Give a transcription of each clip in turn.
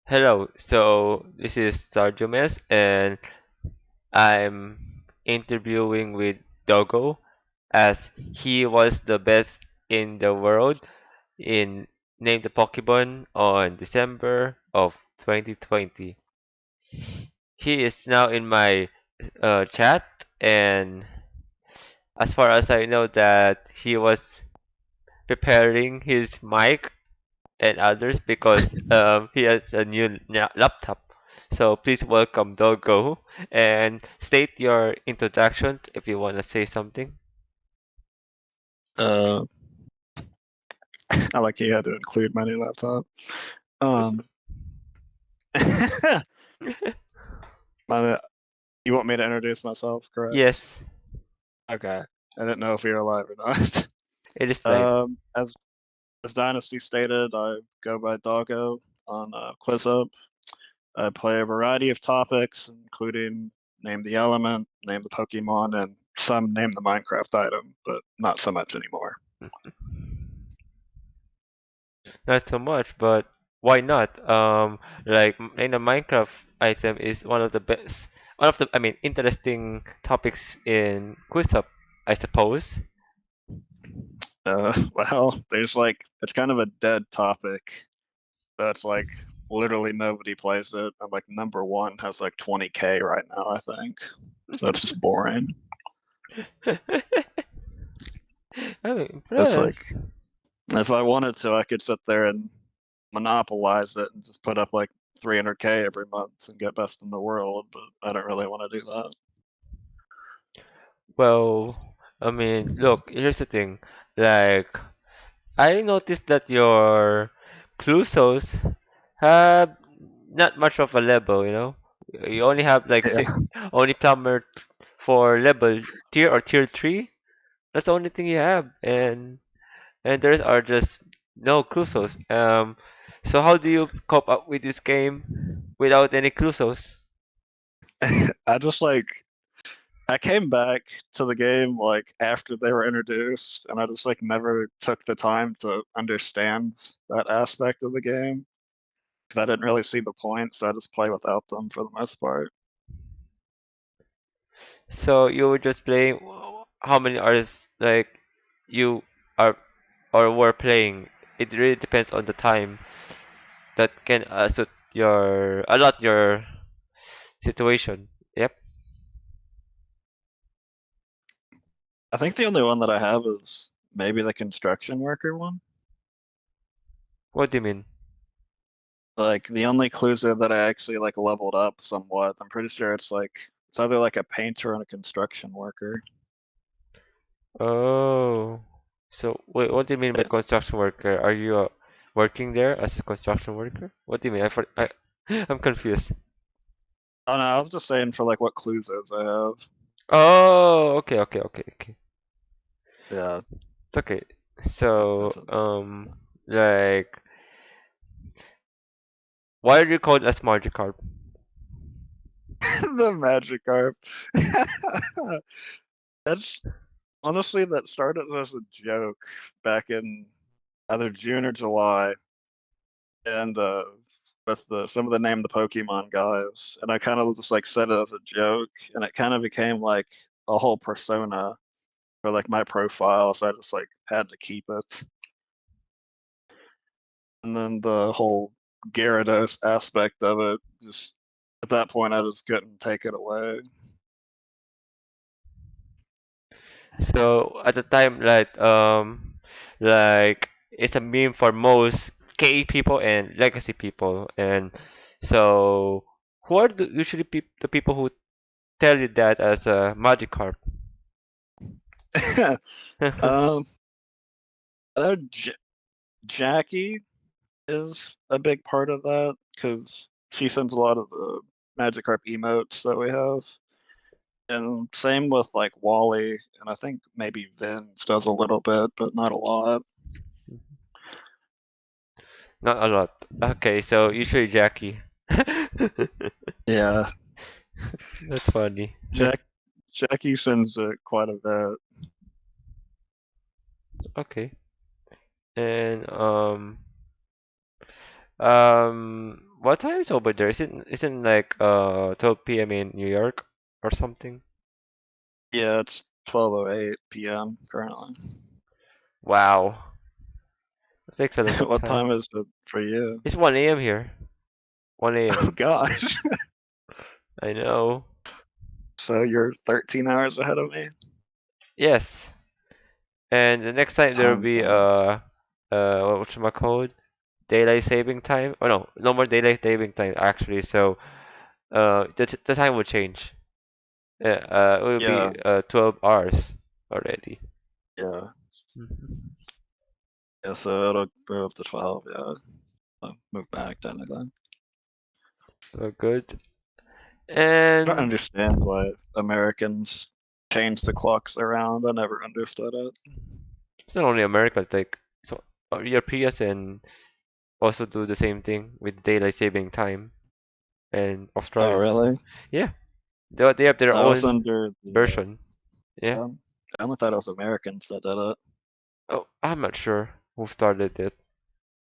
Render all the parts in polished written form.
Hello, so this is BrinusMS and I'm interviewing with Doggo as he was the best in the world in Name the Pokemon on December of 2020. He is now in my chat, and as far as I know that he was preparing his mic and others because he has a new laptop. So please welcome Doggo and state your introduction if you want to say something. Uh, I like you had to include my new laptop. Um, my, you want me to introduce myself, correct? Yes, Okay. I didn't know if you're alive or not. it is live. As Dynasty stated, I go by Doggo on Quizup. I play a variety of topics, including name the element, name the Pokemon, and some name the Minecraft item, but not so much anymore. Not so much, but why not? Like in a Minecraft item is one of the best, one of the interesting topics in Quizup, I suppose. Well, there's like it's kind of a dead topic. So it's like literally nobody plays it. And like number one has like 20K right now, I think. So it's just boring. I'm It's like impressed. if I wanted to, I could sit there and monopolize it and just put up like 300K every month and get best in the world, but I don't really want to do that. Well, look, here's the thing. Like, I noticed that your Qluzos have not much of a level, you know? You only have like Yeah. six, only plumber for level tier or tier 3. That's the only thing you have, and the rest are just no Qluzos. So how do you cope up with this game without any Qluzos? I just like I came back to the game like after they were introduced, and I just like never took the time to understand that aspect of the game because I didn't really see the point, so I just play without them for the most part. So you were just playing how many hours like you are or were playing. It really depends on the time that can suit your a lot your situation. Yep. I think the only one that I have is maybe the construction worker one. What do you mean? Like the only Cluzo that I actually like leveled up somewhat. I'm pretty sure it's either like a painter and a construction worker. Oh. So wait, what do you mean by Yeah. construction worker? Are you working there as a construction worker? What do you mean? I'm confused. Oh no, I was just saying for like what Cluzos I have. Oh, okay, okay, okay, okay. Yeah, It's okay. So, that's it. like, why are you called as Magikarp? The Magikarp. That's honestly that started as a joke back in either June or July, and with some of the name the Pokemon guys, and I kind of just like said it as a joke, and it kind of became like a whole persona for like my profile, so I just like had to keep it. And then the whole Gyarados aspect of it, just at that point, I just couldn't take it away. So at the time, like it's a meme for most KE people and legacy people, and so who are usually the people who tell you that as a Magikarp? um, I know Jackie is a big part of that because she sends a lot of the Magikarp emotes that we have. And same with like Wally, and I think maybe Vince does a little bit, but not a lot. Not a lot. Okay, so usually Jackie. Yeah, That's funny. Jack Jackie sends it quite a bit. Okay. And What time is over there? Isn't like 12 p.m. in New York or something? Yeah, it's 12:08 p.m. currently. Wow. It takes a lot of What time. time is it for you? It's 1 a.m. here. 1 Oh a.m. gosh. I know. So you're 13 hours ahead of me? Yes. And the next time there will Time be flies. whatchamacallit? Daylight saving time. Oh no, no more daylight saving time actually. So the time will change. It will be Yeah, 12 hours already. yeah. Mhm. Yeah, so it'll go up to 12, yeah. I'll move back down again. So good. I don't And understand why Americans change the clocks around. I never understood it. it's not only America, it's like so Europeans and also do the same thing with daylight saving time, and Oh, Australians. really? Yeah, they have their I was own under the, version. Yeah. I only thought it was Americans that did it. Oh, I'm not sure who started it,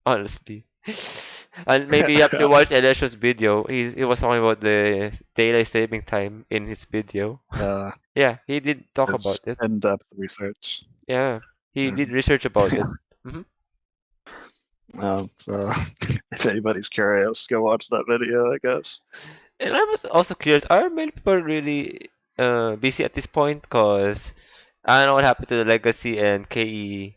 honestly. And maybe you have to watch Elisha's video. He was talking about the daylight saving time in his video. uh, Yeah, he did talk it's about it. in-depth research. Yeah, he Yeah. did research about it. Hmm. So if anybody's curious, go watch that video, I guess. And I was also curious, are many people really busy at this point? Cause I don't know what happened to the Legacy and KE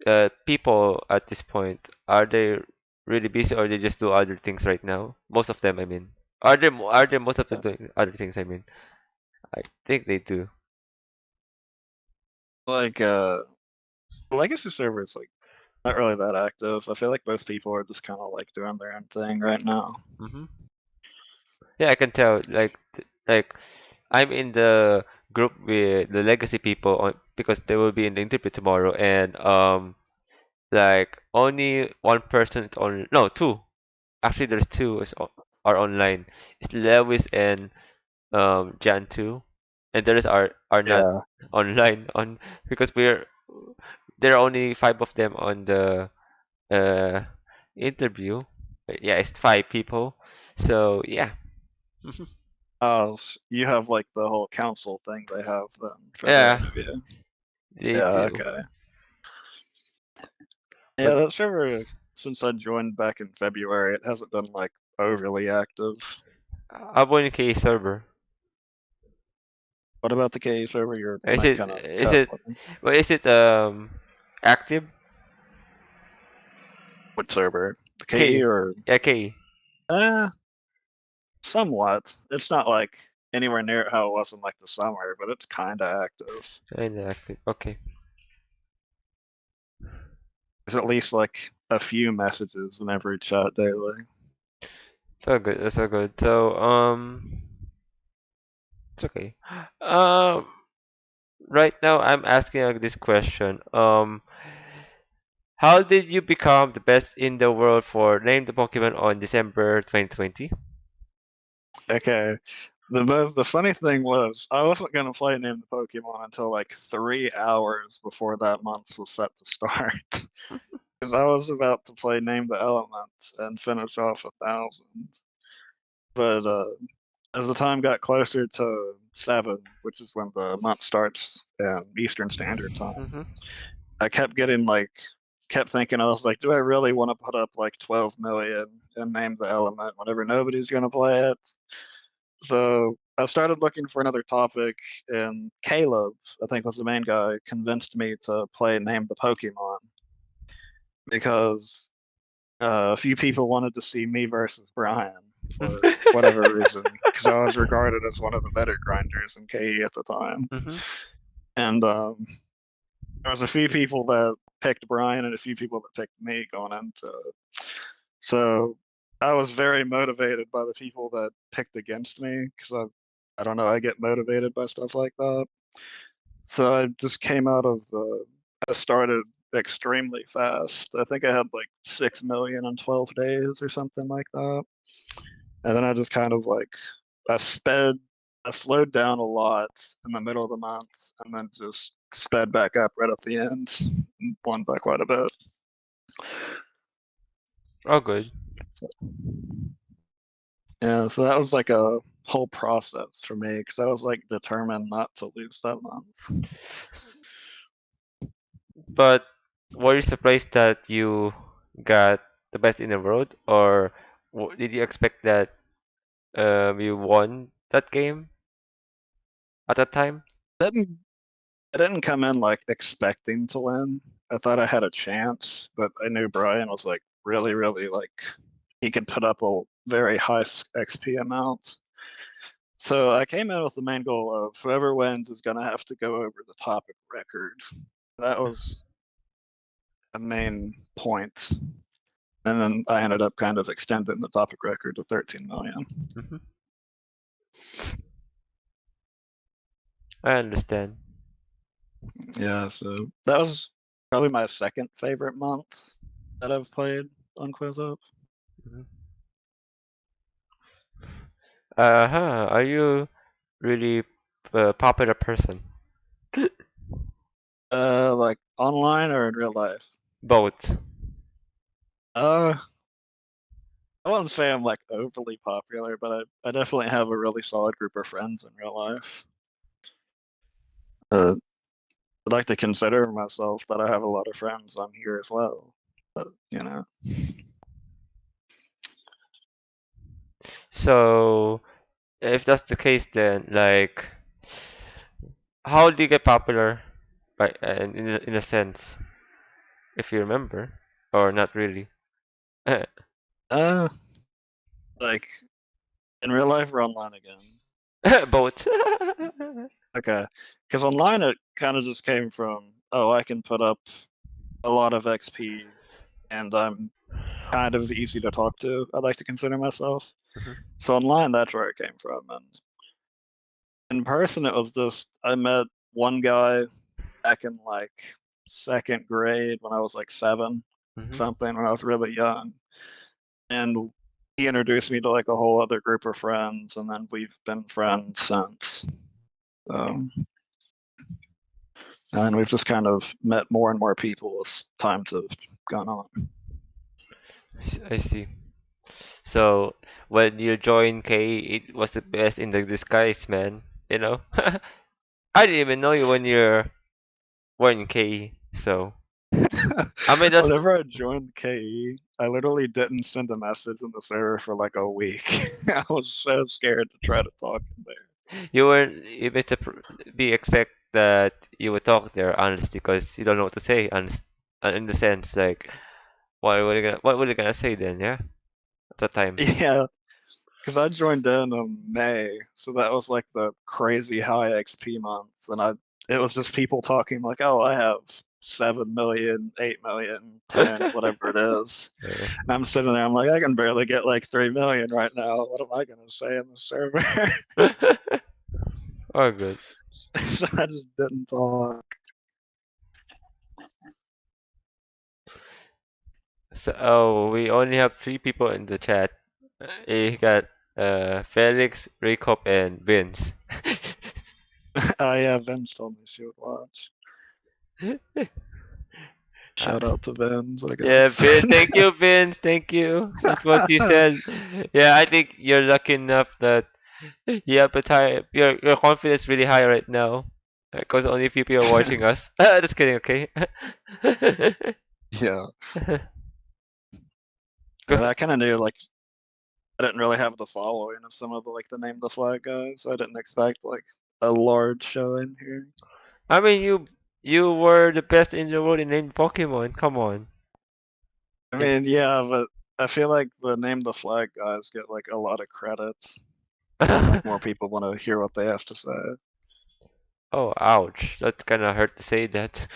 uh, people at this point. Are they really busy, or they just do other things right now? Most of them, I mean. Are there most of them Yeah. doing other things? I mean, I think they do. Like, the Legacy server is like not really that active. I feel like most people are just kind of like doing their own thing right now. Hmm. Yeah, I can tell. Like I'm in the group with the Legacy people because they will be in the interview tomorrow, and like only one person is on. No, two. Actually, there's two are online. It's Lewis and Jan too, and the rest are not Yeah. online on because there are only five of them on the uh interview. Yeah, it's five people. So yeah. Oh, you have like the whole council thing they have then for the Yeah, interview. they Yeah, do. okay. Yeah, But that server, since I joined back in February, it hasn't been like overly active. I'm on K server. What about the KE server? Your Is mic it kind of is cut. it well, is it active? What server? The KE K. or Yeah, K. uh somewhat. It's not like anywhere near how it was in like the summer, but it's kinda active. Kinda active. Okay. There's at least like a few messages in every chat daily. So good. That's so good. So it's okay. Um, right now I'm asking this question. How did you become the best in the world for Name the Pokemon on December 2020? Okay. The funny thing was I wasn't gonna play Name the Pokemon until like 3 hours before that month was set to start. Because I was about to play Name the Elements and finish off 1,000. But as the time got closer to 7, which is when the month starts in Eastern Standard Time, Mm-hmm. I kept getting like kept thinking I was like, do I really want to put up like 12 million and name the element whenever nobody's gonna play it? So I started looking for another topic, and Caleb, I think was the main guy, convinced me to play Name the Pokemon because a few people wanted to see me versus Brian for whatever reason, because I was regarded as one of the better grinders in KE at the time. Mm-hmm. And there was a few people that picked Brian and a few people that picked me going into it. So I was very motivated by the people that picked against me because I don't know, I get motivated by stuff like that. So I just came out of the, I started extremely fast. I think I had like 6 million in 12 days or something like that. And then I just kind of like, I sped, I slowed down a lot in the middle of the month and then just sped back up right at the end and won by quite a bit. Oh, good. Yeah, so that was like a whole process for me because I was like determined not to lose that month. But were you surprised that you got the best in the world, or did you expect that you won that game at that time? Didn't I didn't come in like expecting to win. I thought I had a chance, but I knew Brian was like really, really like he could put up a very high XP amount. So I came in with the main goal of whoever wins is gonna have to go over the topic record. That was a main point. And then I ended up kind of extending the topic record to 13 million. Hmm. I understand. Yeah, so that was probably my second favorite month that I've played on Quizup. Mhm. Uh-huh. Are you really a popular person? Like online or in real life? Both. Uh, I wouldn't say I'm like overly popular, but I definitely have a really solid group of friends in real life. I'd like to consider myself that I have a lot of friends on here as well. But, you know. So, if that's the case, then like, how did you get popular? By in a sense, if you remember, or not really. Uh, like in real life or online again? Both. Okay. Because online it kind of just came from, oh, I can put up a lot of XP and I'm kind of easy to talk to. I like to consider myself. Mhm, So online, that's where it came from. And in person, it was just I met one guy back in like second grade when I was like seven, mhm. something, when I was really young. And he introduced me to like a whole other group of friends, and then we've been friends since. Um, and we've just kind of met more and more people as times have gone on. I see. So when you joined K, it was the best in the disguise, man. You know, I didn't even know you when were in K. So I mean that's Whenever I joined KE, I literally didn't send a message in the server for like a week. I was so scared to try to talk in there. you weren't even be expect that you would talk there honestly because you don't know what to say honest, in the sense like what were you gonna say then, yeah, at the time. Yeah, because I joined in May, so that was like the crazy high XP month, and it was just people talking like, "Oh, I have 7 million, 8 million, 10, whatever it is." Uh, And I'm sitting there, I'm like, I can barely get like 3 million right now. What am I gonna say in the server? oh good. So I just didn't talk. So we only have three people in the chat. You got Felix, Raycop, and Vince. I yeah, Vince told me she would watch. Uh, Shout out to Vince, I yeah, guess. Vince. Thank you, Vince. Thank you. That's what he said. Yeah, I think you're lucky enough that you have a high, your confidence really high right now. Because only few people are watching us. Just kidding, okay? Yeah, and 'Cause- I kind of knew like I didn't really have the following of some of the like the name the flag guys, so I didn't expect like a large showing here. I mean, you were the best in the world in naming Pokemon. Come on. I Yeah. mean, yeah, but I feel like the name the flag guys get like a lot of credits, and like more people want to hear what they have to say. Oh, ouch. That's kind of hurt to say that.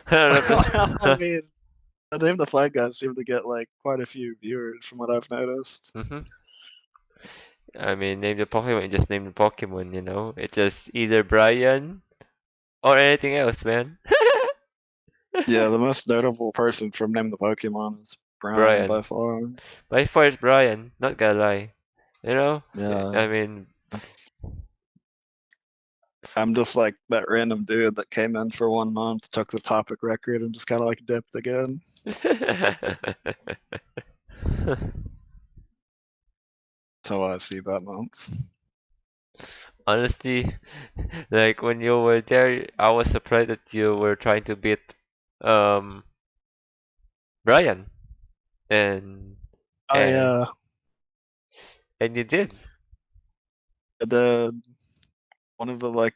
I don't Well, I know. mean, the name the flag guys seem to get like quite a few viewers from what I've noticed. Hmm. I mean, name the Pokemon, just name the Pokemon, you know? It's just either Brian or anything else, man. Yeah, the most notable person from Name the Pokemon is Brian by Brian. far. By far it's Brian, not gonna lie. You know? Yeah, I mean, I'm just like that random dude that came in for 1 month, took the topic record, and just kind of like dipped again. how I see that month. Honestly, like when you were there, I was surprised that you were trying to beat um Brian, and Oh and yeah, and you did. the one of the like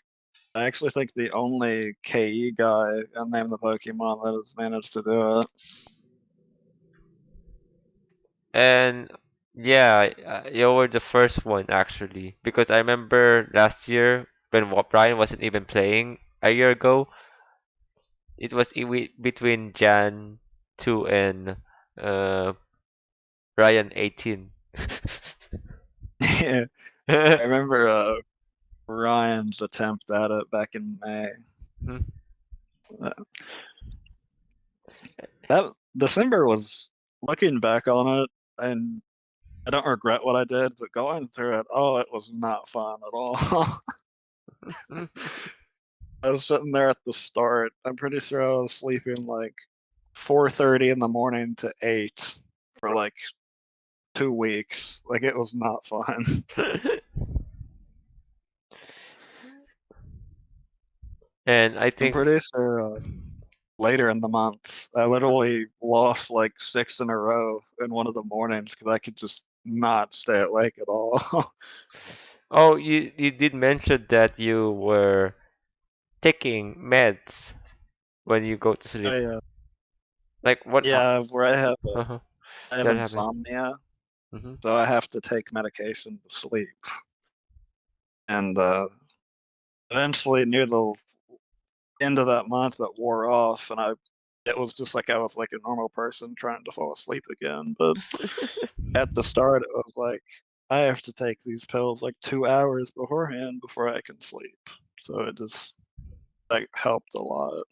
I actually think the only KE guy and name the Pokemon that has managed to do it. And yeah, you were the first one actually, because I remember last year when Brian wasn't even playing a year ago. It was between Jan 2 and uh Brian 18. Yeah, I remember Ryan's attempt at it back in May. Uh, That December was looking back on it, and I don't regret what I did, but going through it, oh, it was not fun at all. I was sitting there at the start. I'm pretty sure I was sleeping like 4:30 in the morning to 8 for like 2 weeks. Like it was not fun. And I I'm think, pretty sure later in the month, I literally lost like 6 in a row in one of the mornings because I could just not stay awake at all. oh, you did mention that you were taking meds when you go to sleep. I Like what? Yeah, where Uh-huh. I have That happened. insomnia, Hmm. so I have to take medication to sleep. And eventually, near the end of that month, it wore off, and it was just like I was like a normal person trying to fall asleep again. But at the start, it was like I have to take these pills like 2 hours beforehand before I can sleep. So it just like helped a lot.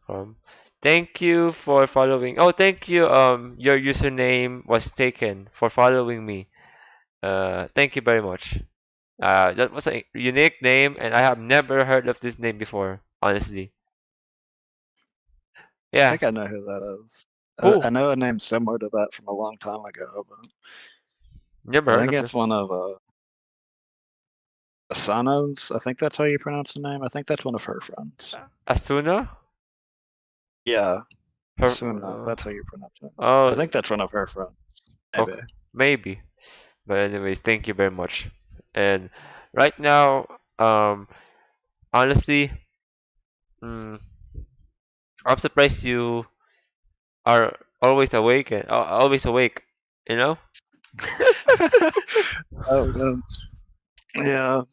Um, Thank you for following. Oh, thank you. Your username was taken for following me. Thank you very much. That was a unique name, and I have never heard of this name before, honestly. I Yeah. think I know who that is. Who? I know a name similar to that from a long time ago, but Never I heard think of this. it's one of Asana's. I think that's how you pronounce the name. I think that's one of her friends. Asuna? Yeah, Her, Asuna. That's how you pronounce it. I oh, think that's one of her friends. Maybe. okay. Maybe. But anyways, thank you very much. And right now, honestly, mm, I'm surprised you are always awake. You know? Oh man. Yeah,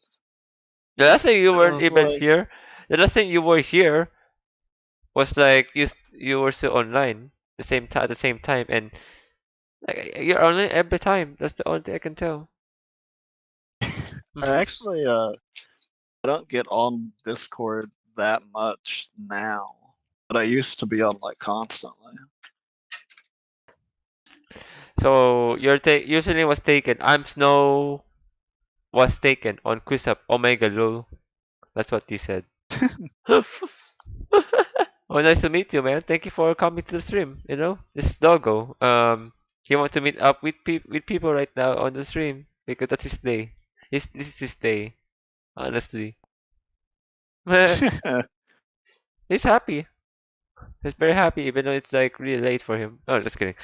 The last time you it weren't was even like here. The last time you were here was like you were still online at the same time, and like you're online every time. That's the only thing I can tell. I actually I don't get on Discord that much now, but I used to be on like constantly. So your username was taken. I'm Snow was taken on Quizup Omega Lul. That's what he said. Oh, nice to meet you, man. Thank you for coming to the stream. You know, this is Doggo. He want to meet up with with people right now on the stream because that's his day. This is his day. Honestly, he's happy. He's very happy, even though it's like really late for him. Oh, just kidding.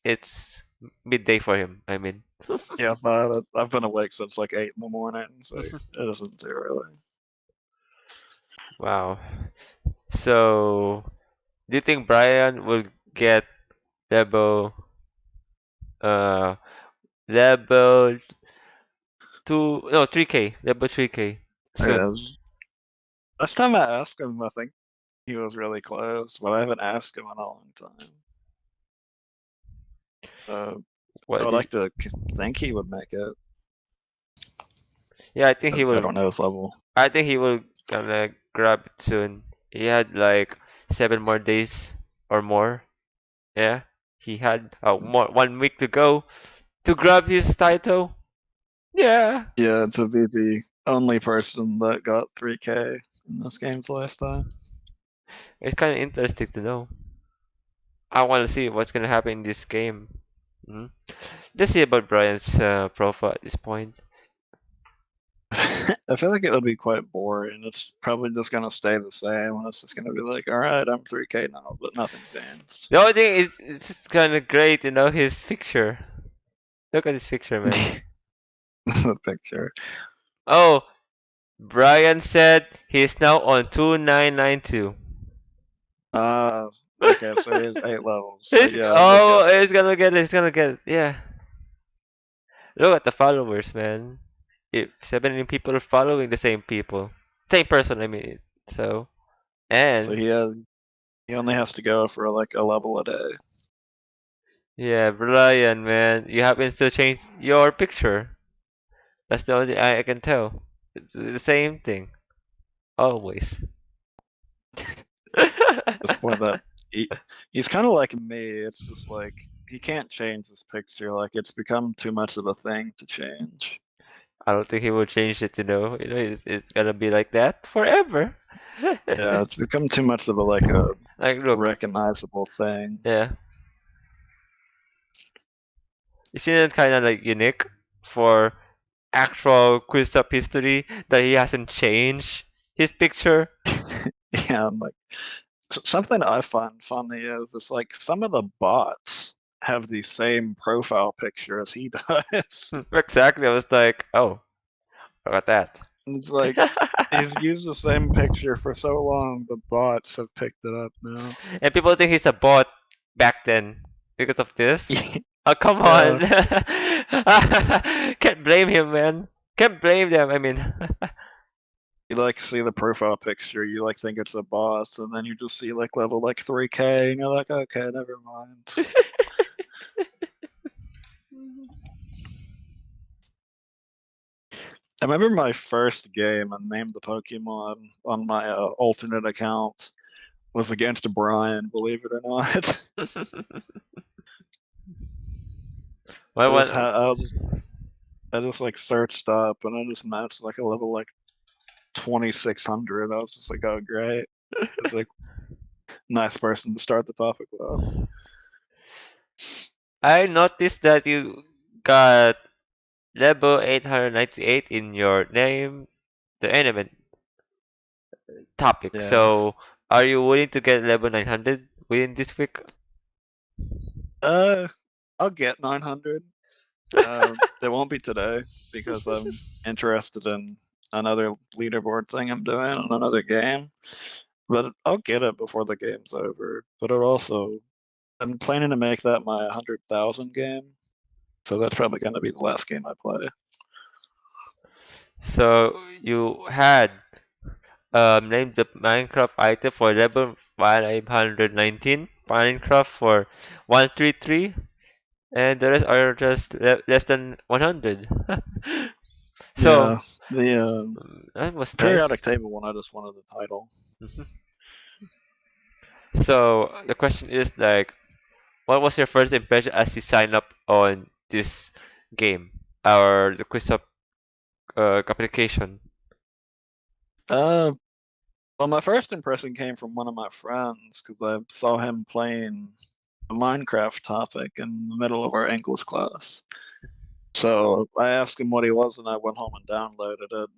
It's midday for him. I mean. Yeah, but I've been awake since like 8 in the morning, so it isn't too early. Wow. So, do you think Brian will get level uh level 2, no, 3K, level 3K soon? Yeah, last time I asked him, I think he was really close, but I haven't asked him in a long time. Uh, I What would did like to think he would make it. Yeah, I think he I will. don't know his level. I think he will gonna grab it soon. He had like 7 more days or more. Yeah, he had more 1 week to go to grab his title. Yeah, Yeah, to be the only person that got 3K in this game's lifetime. it's kind of interesting to know. I want to see what's gonna happen in this game. Mhm. Let's see about Brian's profile at this point. I feel like it would be quite boring. It's probably just gonna stay the same, and it's just gonna be like, all right, I'm 3K now, but nothing changed. The only thing is, it's kind of great, his picture. Look at his picture, man. The picture. Oh, Brian said he's now on 2992. Okay, so he has 8 levels. So He's, yeah, we'll get oh, it. he's gonna get it. Yeah. Look at the followers, man. If 70 people are following the same people. Same person, I mean. So, So and, he only has to go for like a level a day. yeah, Brian, man, you happen to change your picture. That's the only thing I can tell. It's the same thing. Always. This point that he he's kind of like me. It's just like he can't change this picture. Like it's become too much of a thing to change. I don't think he will change it, it's gonna be like that forever. Yeah, it's become too much of a like a Like, look, recognizable thing. yeah. Isn't it kind of like unique for actual Quizup history that he hasn't changed his picture? Yeah, I'm like something I find funny is it's like some of the bots have the same profile picture as he does. Exactly. I was like, oh, look at that. It's like he's used the same picture for so long, the bots have picked it up now. And people think he's a bot back then because of this. Oh, come Yeah, on. Can't blame him, man. Can't blame them. I mean, you like see the profile picture, you like think it's a boss, and then you just see like level like 3K, and you're like, okay, never mind. I remember my first game and named the Pokemon on my alternate account was against Brian, believe it or not. What, I just what? had I just like searched up and I just matched like a level like 2600. I was just like, oh great. It's like nice person to start the topic with. I noticed that you got level 898 in your name, the anime topic. Yes. So, are you willing to get level 900 within this week? Uh I'll get 900. There won't be today because I'm interested in another leaderboard thing I'm doing on another game. But I'll get it before the game's over. But it also, I'm planning to make that my 100,000 game. So that's probably going to be the last game I play. So, you had named the Minecraft item for level 519, Minecraft for 133, and the rest are just less than 100. So, Yeah, the that was nice. periodic table one, I just wanted the title. Mhm. So, the question is like, what was your first impression as you signed up on this game or the quiz up application? Uh, well, my first impression came from one of my friends because I saw him playing a Minecraft topic in the middle of our English class. So I asked him what he was, and I went home and downloaded it.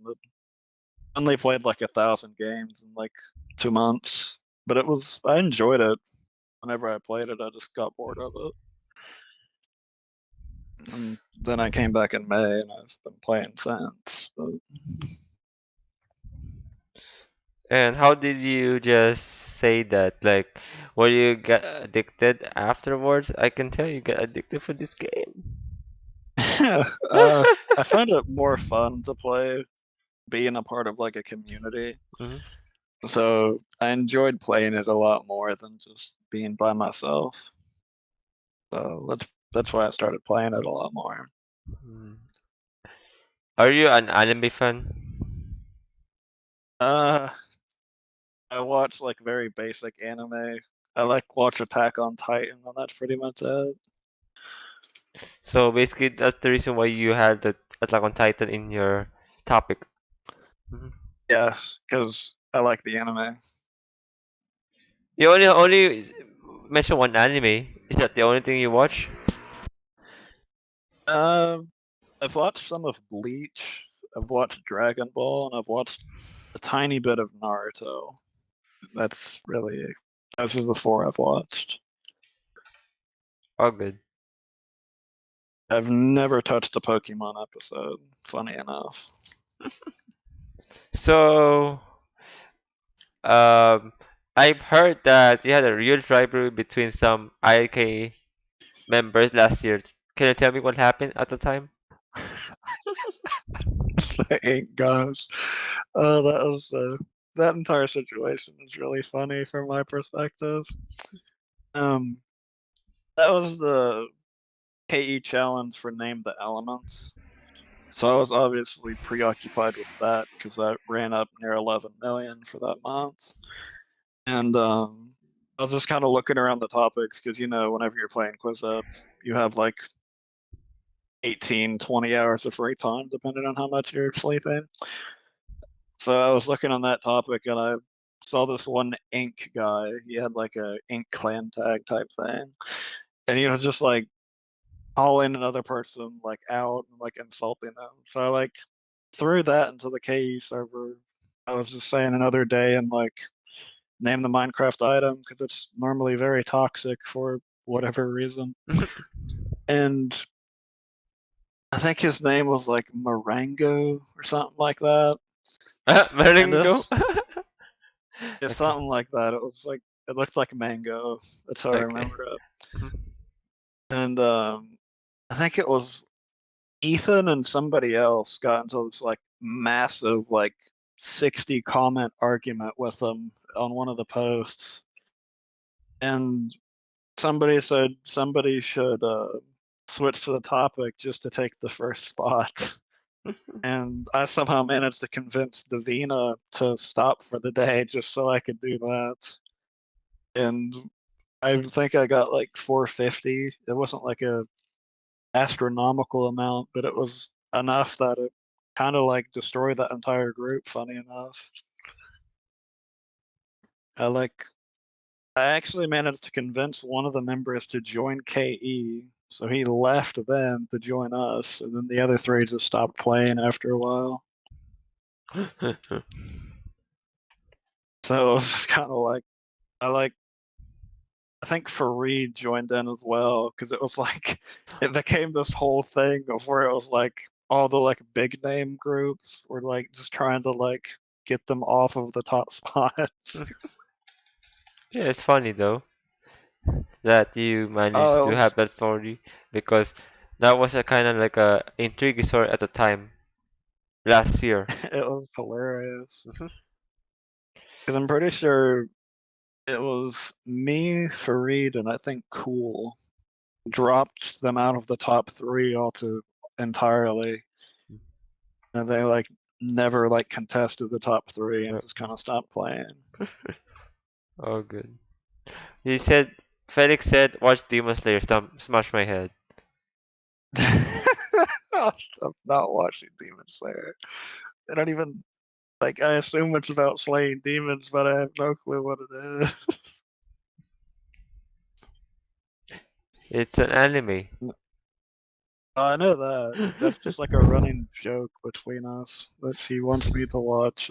Only played like 1,000 games in like 2 months, but I enjoyed it. Whenever I played it, I just got bored of it. And then I came back in May, and I've been playing since. But And how did you just say that? Like, were you get addicted afterwards? I can tell you get addicted for this game. I find it more fun to play being a part of like a community. Mhm. So I enjoyed playing it a lot more than just being by myself. So that's why I started playing it a lot more. Mm. Are you an anime fan? Uh, I watch like very basic anime. I like watch Attack on Titan, and that's pretty much it. So basically, that's the reason why you had the Attack on Titan in your topic. Mhm. Yeah, because I like the anime. You only mention one anime. Is that the only thing you watch? I've watched some of Bleach. I've watched Dragon Ball, and I've watched a tiny bit of Naruto. That's really those are the four I've watched. All good. I've never touched a Pokemon episode, funny enough. So, um, I've heard that you had a real rivalry between some IK members last year. Can you tell me what happened at the time? The ink guys. That was that entire situation is really funny from my perspective. Um, that was the KE challenge for Name the Elements. So I was obviously preoccupied with that because that ran up near 11 million for that month. And I was just kind of looking around the topics because, whenever you're playing Quizup, you have like 18, 20 hours of free time, depending on how much you're sleeping. So I was looking on that topic and I saw this one ink guy. He had like a ink clan tag type thing. And he was just like calling another person like out and like insulting them. So I like threw that into the KE server. I was just saying another day and like name the Minecraft item because it's normally very toxic for whatever reason. And I think his name was like Marango or something like that. And Maringo? this it's Okay, something like that. It was like it looked like a mango. That's how I okay. remember it. Mhm. And I think it was Ethan and somebody else got into this like massive like 60 comment argument with them on one of the posts. And somebody said somebody should switch to the topic just to take the first spot. And I somehow managed to convince Davina to stop for the day just so I could do that. And I think I got like 450. It wasn't like a astronomical amount, but it was enough that it kind of like destroyed that entire group, funny enough. I like I actually managed to convince one of the members to join KE, so he left them to join us, and then the other three just stopped playing after a while. So it was kind of like I like I think Fareed joined in as well because it was like it became this whole thing of where it was like all the like big name groups were like just trying to like get them off of the top spots. Yeah, it's funny though that you managed Oh, to have that story because that was a kind of like a intriguing story at the time last year. it was hilarious Mhm. because I'm pretty sure it was me, Fareed, and I think Cool dropped them out of the top three alto entirely, and they like never like contested the top three and Uh, just kind of stopped playing. Oh, good. He said, Felix said, watch Demon Slayer smash my head. I'm not watching Demon Slayer. I don't even like. I assume it's about slaying demons, but I have no clue what it is. It's an anime. I know that. That's just like a running joke between us that she wants me to watch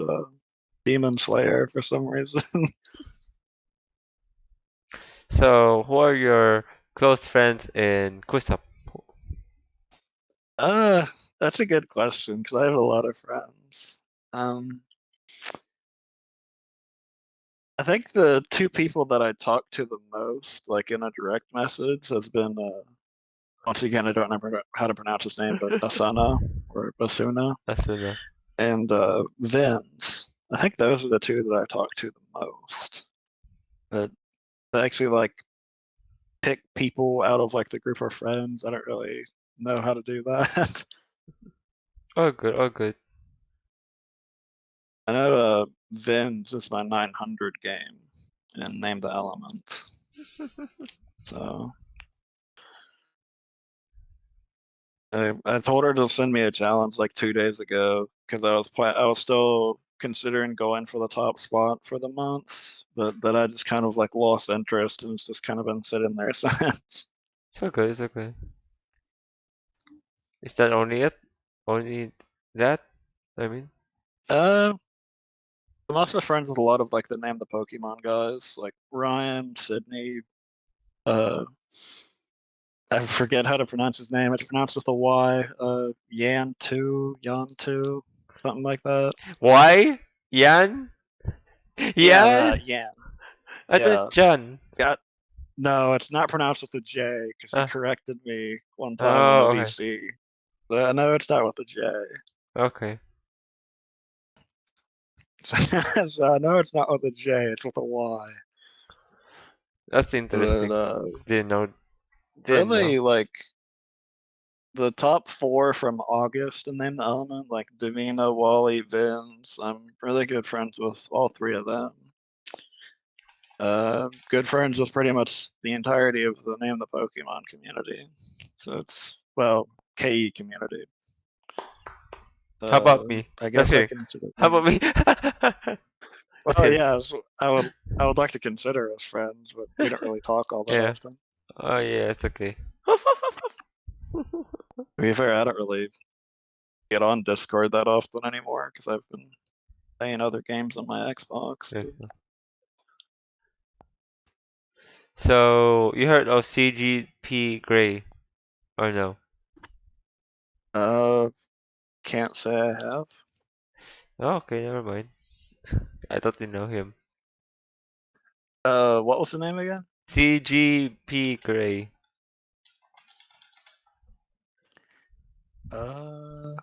Demon Slayer for some reason. So, who are your close friends in Quizup? uh, that's a good question because I have a lot of friends. Um, I think the two people that I talk to the most, like in a direct message, has been once again I don't remember how to pronounce his name, but Asana or Basuna Asuna. and Vince. I think those are the two that I talk to the most. But to actually like pick people out of like the group of friends, I don't really know how to do that. Oh, good, oh, good. I know Vince is my 900 game and Name the Element. So I told her to send me a challenge like 2 days ago because I was still considering going for the top spot for the month, but that I just kind of like lost interest and it's just kind of been sitting there since. So good, so good. Is that only it? Only that? I mean, I'm also friends with a lot of like the name the Pokemon guys, like Ryan, Sydney. Uh, I forget how to pronounce his name. It's pronounced with a Y. Yan2, something like that. why? Yan? Yeah, Yan? Yan. I thought it's Yeah. John. Got No, it's not pronounced with a J because he Uh, corrected me one time in the oh, okay. VC. No, it's not with a J. Okay. So no, it's not with a J. It's with a Y. That's But interesting. Didn't know. Didn't know. really, like the top four from August and Name the Element, like Davina, Wally, Vince. I'm really good friends with all three of them. Good friends with pretty much the entirety of the Name the Pokemon community. So it's, well, KE community. How about me? I Just guess I kidding. consider How about them. me? Just Well, kidding. yeah, so I would like to consider us friends, but we don't really talk all that Yeah. often. Oh yeah, it's okay. To be fair, I don't really get on Discord that often anymore because I've been playing other games on my Xbox. Yeah. So you heard of CGP Grey or no? Uh, can't say I have. Oh, okay, never mind. I thought you know him. What was the name again? CGP Grey. Uh,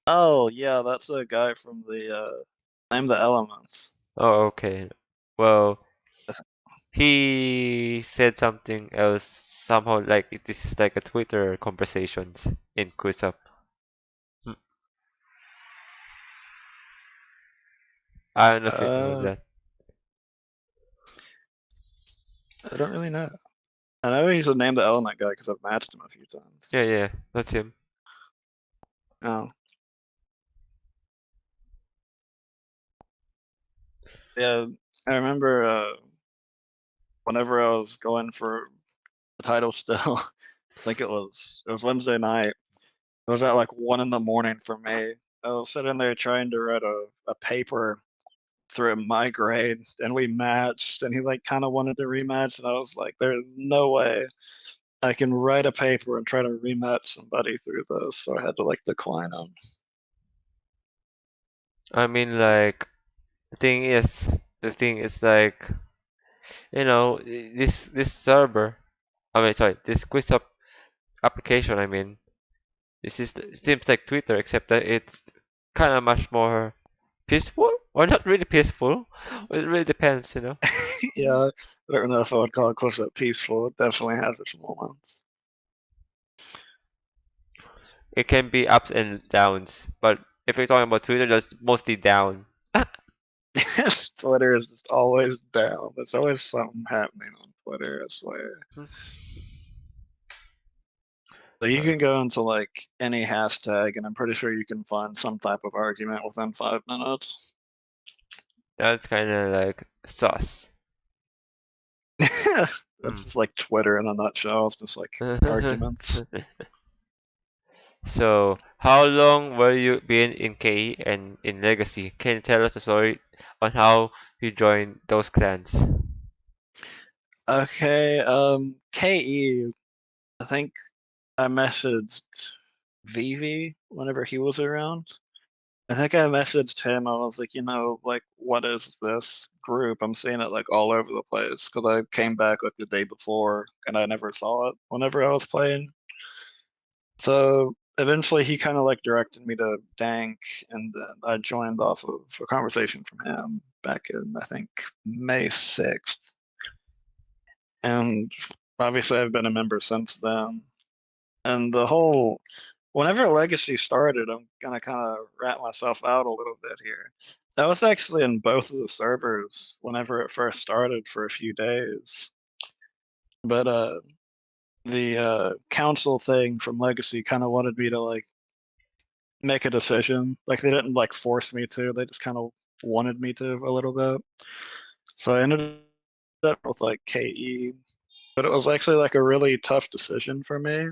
oh yeah, that's a guy from the Name the Elements. Oh, okay. Well, he said something else somehow like it is like a Twitter conversations in Quizup. Hmm. I don't know if you know Uh, that. I don't really know. I know he's a Name the Element guy because I've matched him a few Yeah, times. yeah, that's him. Oh, yeah, I remember whenever I was going for the title still, like it was Wednesday night. It was at like 1 in the morning for me. I was sitting there trying to write a paper through my grade, and we matched, and he like kind of wanted to rematch, and I was like, there's no way I can write a paper and try to rematch somebody through this, so I had to like decline him. I mean, like the thing is like this server. I mean, sorry, this Quizup application. I mean, this is it seems like Twitter, except that it's kind of much more peaceful, or not really peaceful. It really depends. Yeah, I don't know if I would call it close up peaceful. It definitely has its moments. It can be ups and downs, but if you're talking about Twitter, that's mostly down. Twitter is just always down. There's always something happening on Twitter, I swear. So you can go into like any hashtag, and I'm pretty sure you can find some type of argument within 5 minutes. That's kind of like sus. That's Hmm. just like Twitter in a nutshell. It's just like arguments. So, how long were you been in KE and in Legacy? Can you tell us a story on how you joined those clans? Okay, KE, I think I messaged Vivi whenever he was around. I think I messaged him. I was like, like, what is this group? I'm seeing it like all over the place because I came back like the day before and I never saw it whenever I was playing. So eventually he kind of like directed me to Dank, and then I joined off of a conversation from him back in, I think, May 6th. And obviously I've been a member since then. And whenever Legacy started, I'm gonna kind of rat myself out a little bit here. I was actually in both of the servers whenever it first started for a few days. But the council thing from Legacy kind of wanted me to like make a decision. Like they didn't like force me to. They just kind of wanted me to a little bit. So I ended up with like KE, but it was actually like a really tough decision for me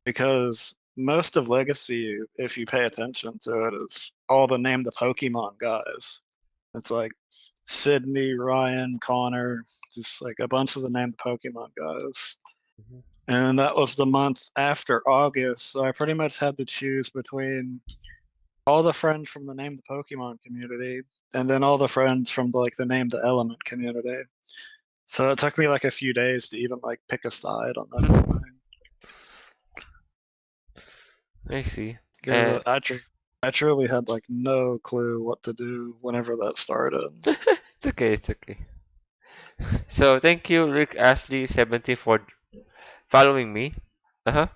because most of Legacy, if you pay attention to it, is all the name the Pokemon guys. It's like Sydney, Ryan, Connor, just like a bunch of the name the Pokemon guys. Mhm. And that was the month after August, so I pretty much had to choose between all the friends from the Name the Pokemon community and then all the friends from like the Name the Element community. So it took me like a few days to even like pick a side on that whole thing. I see. Because I truly had like no clue what to do whenever that started. It's okay, it's okay. So thank you, Rick Ashley 70 for following me. Uh-huh.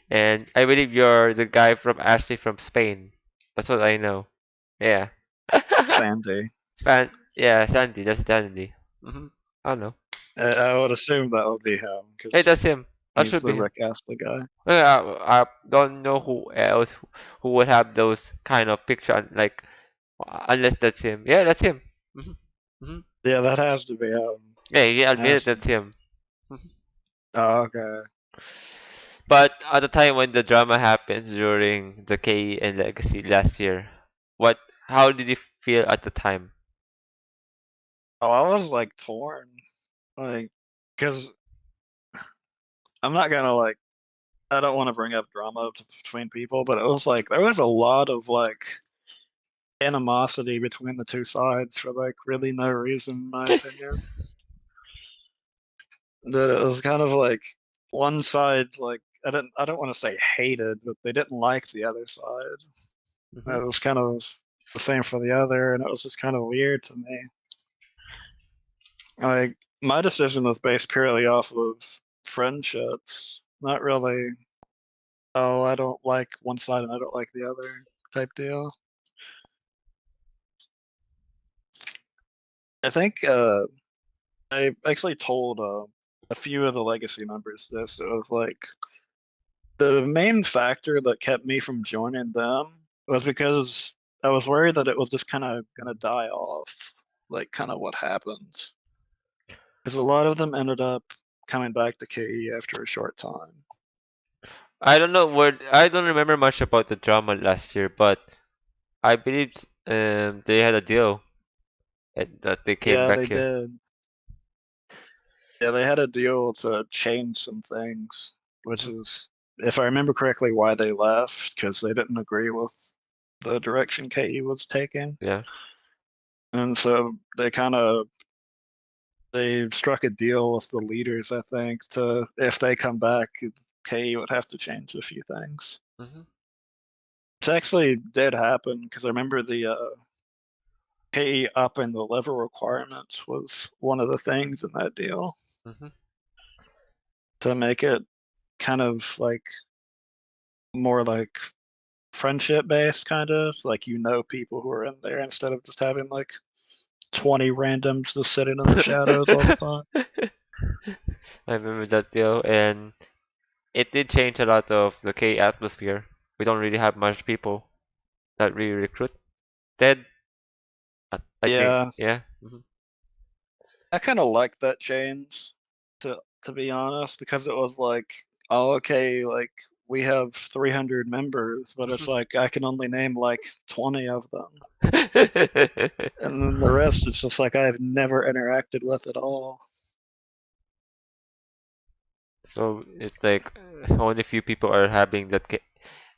And I believe you're the guy from Ashley from Spain. That's what I know. Yeah. Sandy. Yeah, Sandy, that's Sandy. Mm-hmm. I don't know. I would assume that would be him Hey, because that's him. That he's should the be him. Rick Astley guy. Well, I don't know who else who would have those kind of picture like unless that's him. Yeah, that's him. Hmm. Hmm. Yeah, that has to be him. Yeah, he admitted Has to that's be. him. Mhm. Oh, okay. But at the time when the drama happens during the K and Legacy last year, what? How did you feel at the time? Oh, I was like torn. Like, because I'm not gonna like, I don't want to bring up drama between people, but it was like there was a lot of like animosity between the two sides for like really no reason, in my opinion. That it was kind of like one side, like I don't want to say hated, but they didn't like the other side. Hmm. It was kind of the same for the other, and it was just kind of weird to me. Like my decision was based purely off of friendships, not really, oh, I don't like one side and I don't like the other type deal. I think I actually told a few of the legacy members this. It was like the main factor that kept me from joining them was because I was worried that it was just kind of gonna die off, like kind of what happened. Because a lot of them ended up coming back to KE after a short time. I don't know what I don't remember much about the drama last year, but I believe they had a deal and that they came Yeah, back they here. did. Yeah, they had a deal to change some things, which Hmm. is, if I remember correctly, why they left, because they didn't agree with the direction KE was taking. Yeah. And so they struck a deal with the leaders, I think, to if they come back, KE would have to change a few things. Hmm. Which actually did happen because I remember the KE up in the level requirements was one of the things in that deal Hmm. to make it kind of like more like friendship based, kind of like people who are in there instead of just having like 20 randoms just sitting in the shadows all the time. I remember that deal, and it did change a lot of the K atmosphere. We don't really have much people that we recruit. Dead, I think, Yeah, yeah. Hmm. I kind of like that change to be honest, because it was like, oh, okay, like we have 300 members, but it's like I can only name like 20 of them. And then the rest is just like I've never interacted with at all. So it's like only few people are having that.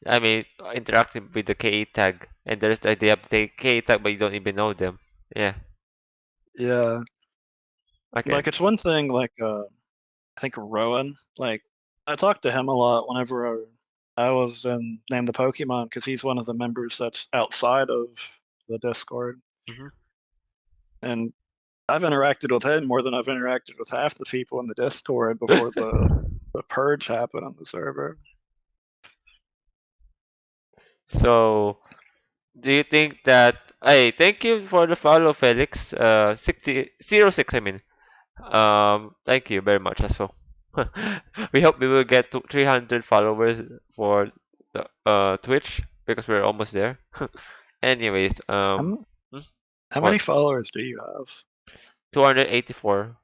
I mean, interacting with the KE tag, and there's the they have the KE tag, but you don't even know them. Yeah. Yeah. Okay. Like it's one thing like I think Rowan, like I talked to him a lot whenever I was in Name the Pokemon because he's one of the members that's outside of the Discord. Hmm. And I've interacted with him more than I've interacted with half the people in the Discord before the purge happened on the server. So, do you think that? Hey, thank you for the follow, Felix. 06, I mean. Thank you very much as well. We hope we will get to 300 followers for the Twitch because we're almost there. Anyways, How, hmm, how many what? followers do you have? 284.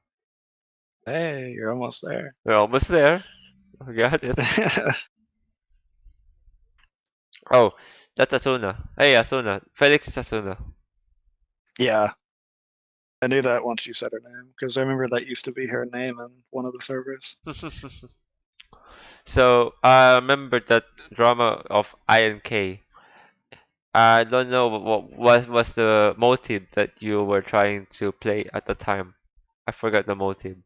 Hey, you're almost there. We're almost there. We got it. Oh, that's Asuna. Hey, Asuna. Felix is Asuna. Yeah, I knew that once you said her name because I remember that used to be her name in one of the servers. So I remember that drama of I and K. I don't know what was the motive that you were trying to play at the time. I forgot the motive.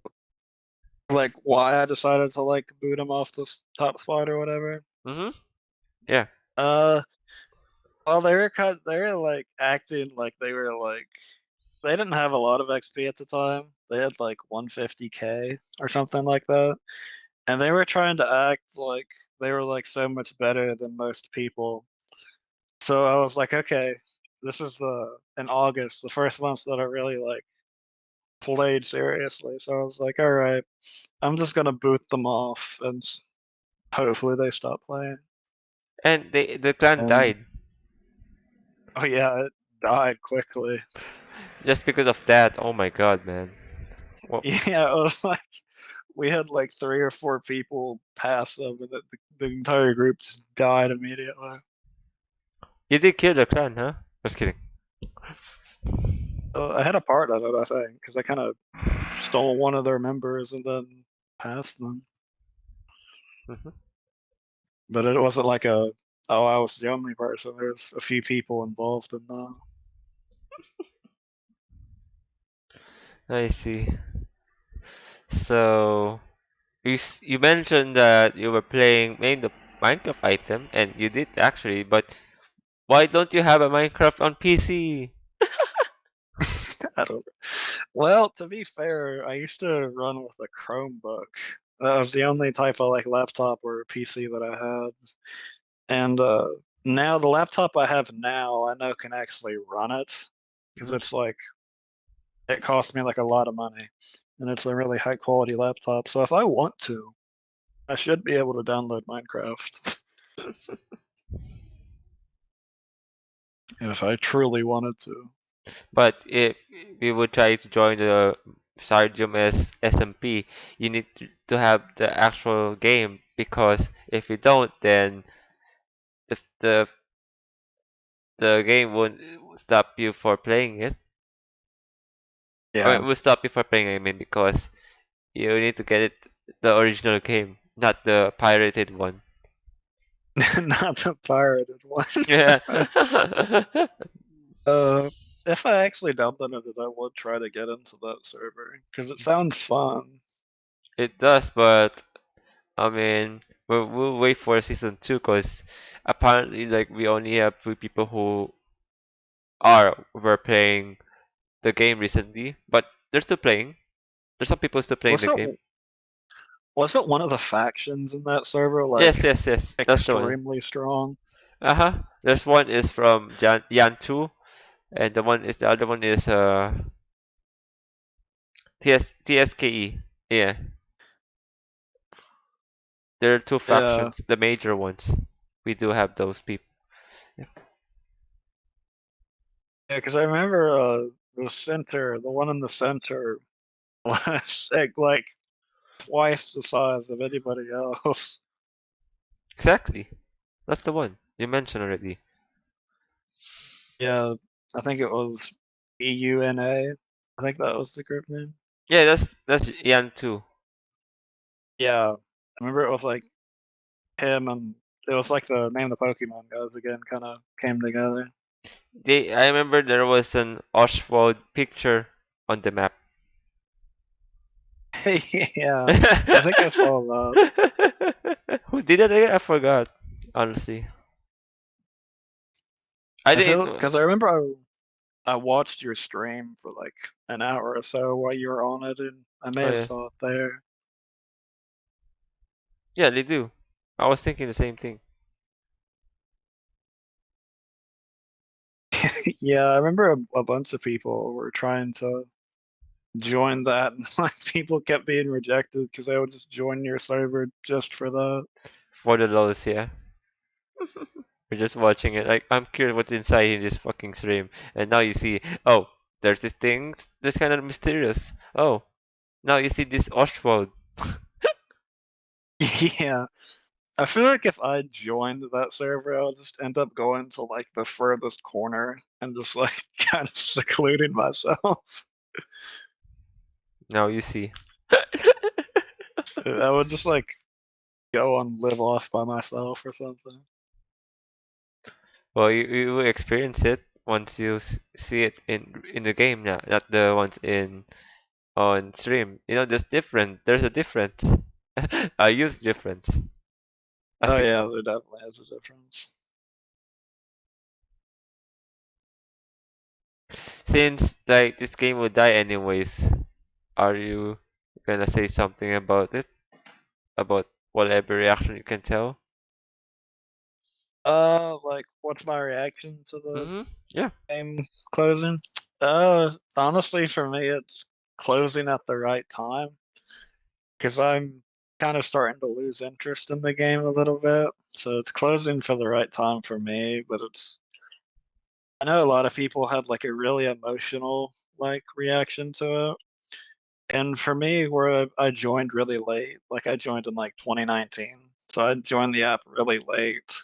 Like why I decided to like boot him off the top spot or whatever. Mm-hmm. Yeah. Uh, well, they were like acting like they didn't have a lot of XP at the time. They had like 150K or something like that, and they were trying to act like they were like so much better than most people. So I was like, okay, this is the in August, the first month that I really like played seriously. So I was like, all right, I'm just gonna boot them off and hopefully they stop playing. And the clan And died oh yeah, it died quickly. just because of that. Oh my god, man. Well, Yeah, it was like we had like 3 or 4 people pass them, and the entire group just died immediately. you did kill the clan, huh? Just kidding. I had a part of it, I think, because I kind of stole one of their members and then passed them. Hmm. But it wasn't like oh, I was the only person. There's a few people involved in that. I see. So you mentioned that you were playing main the Minecraft item, and you did actually, but why don't you have a Minecraft on PC? I don't. Well, to be fair, I used to run with a Chromebook. That was the only type of like laptop or PC that I had. And now the laptop I have now, I know can actually run it because Mhm. it's like it cost me like a lot of money, and it's a really high quality laptop. So if I want to, I should be able to download Minecraft if I truly wanted to. But if you would try to join the Sardium as SMP, you need to have the actual game because if you don't, then the the the game won't stop you for playing it. Or it Yeah, will stop you for playing, I mean, because you need to get it the original game, not the pirated one. not the pirated one. Yeah. uh, if I actually downloaded it, I would try to get into that server because it sounds fun. It does, but I mean, we'll wait for season two because apparently, like, we only have three people who were playing the game recently, but they're still playing. There's some people still playing Was the it game. was it one of the factions in that server Yes, like yes, yes. That's the one. extremely strong? Uh-huh. There's one is from Yan 2, and the other one is TSKE. Yeah. There are two Yeah, factions, the major ones. We do have those people. Yeah. yeah, because I remember the center, the one in the center, was like twice the size of anybody else. Exactly. That's the one you mentioned already. Yeah, I think it was EUNA. I think that was the group name. Yeah, that's Yan 2. Yeah, I remember it was like him and it was like the name of the Pokemon guys again kind of came together. I remember there was an Oswald picture on the map. Yeah, I think I saw that. Who did that again? I forgot. Honestly, I I feel didn't. because I remember I watched your stream for like an hour or so while you were on it, and I may Oh have yeah, saw it there. yeah, they do. I was thinking the same thing. Yeah, I remember a bunch of people were trying to join that, and like people kept being rejected because they would just join your server just for that. For the lulz, yeah. We're just watching it. Like I'm curious what's inside in this fucking stream, and now you see. Oh, there's this thing. This kind of mysterious. Oh, now you see this Oswald. Yeah, I feel like if I joined that server, I would just end up going to like the furthest corner and just like kind of secluding myself. Now you see. I would just like go and live off by myself or something. Well, you will experience it once you see it in the game now, not the ones in on stream. You know, there's different. There's a difference. A huge difference. As Oh you, yeah, there definitely is a difference. since like this game will die anyways, are you gonna say something about it? About whatever reaction you can tell? Like what's my reaction to the Mm-hmm. Yeah. game closing? Honestly, for me, it's closing at the right time because I'm kind of starting to lose interest in the game a little bit. So it's closing for the right time for me, but it's I know a lot of people had like a really emotional like reaction to it. And for me, where I joined really late, like I joined in like 2019. So I joined the app really late.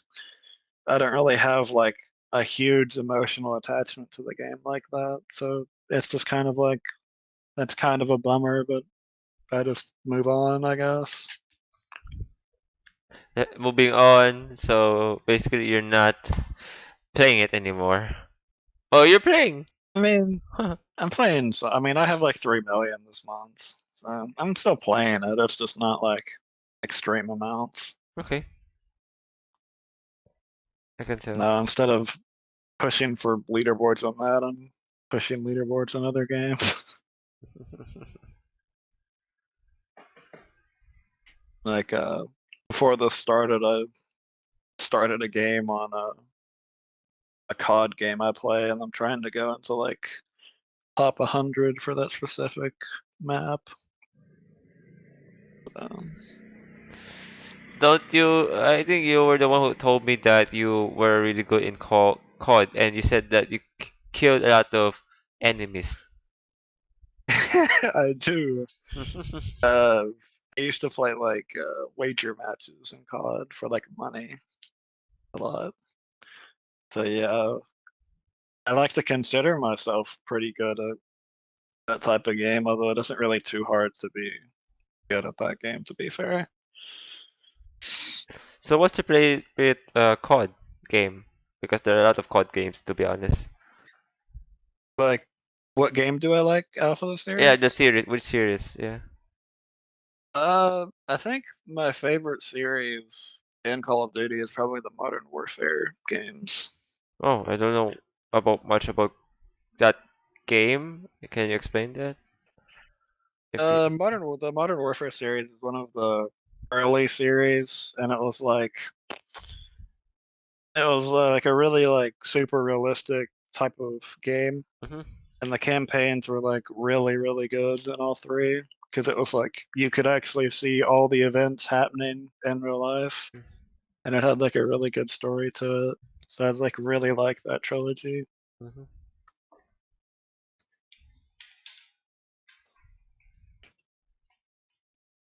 I don't really have like a huge emotional attachment to the game like that. So it's just kind of like that's kind of a bummer, but I just move on, I guess. Moving on. So basically, you're not playing it anymore. Oh, you're playing. I mean, Huh. I'm playing, so I mean, I have like 3 million this month. So I'm still playing it. It's just not like extreme amounts. Okay, I can tell. No, instead of pushing for leaderboards on that, I'm pushing leaderboards on other games. Like before this started, I started a game on a COD game I play, and I'm trying to go into like top 100 for that specific map. Um, Don't you? I think you were the one who told me that you were really good in COD, and you said that you killed a lot of enemies. I do. Uh, I used to play like wager matches in COD for like money a lot. So yeah, I like to consider myself pretty good at that type of game, although it isn't really too hard to be good at that game, to be fair. So what's your play with COD game? Because there are a lot of COD games, to be honest. Like, what game do I like out of the Yeah, the series? series. Which series? Yeah. I think my favorite series in Call of Duty is probably the Modern Warfare games. Oh, I don't know about much about that game. Can you explain that? If you. The Modern Warfare series is one of the early series, and it was like a really like super realistic type of game, Hmm. and the campaigns were like really really good in all three because it was like you could actually see all the events happening in real life, and it had like a really good story to it. So I was like really like that trilogy. Hmm.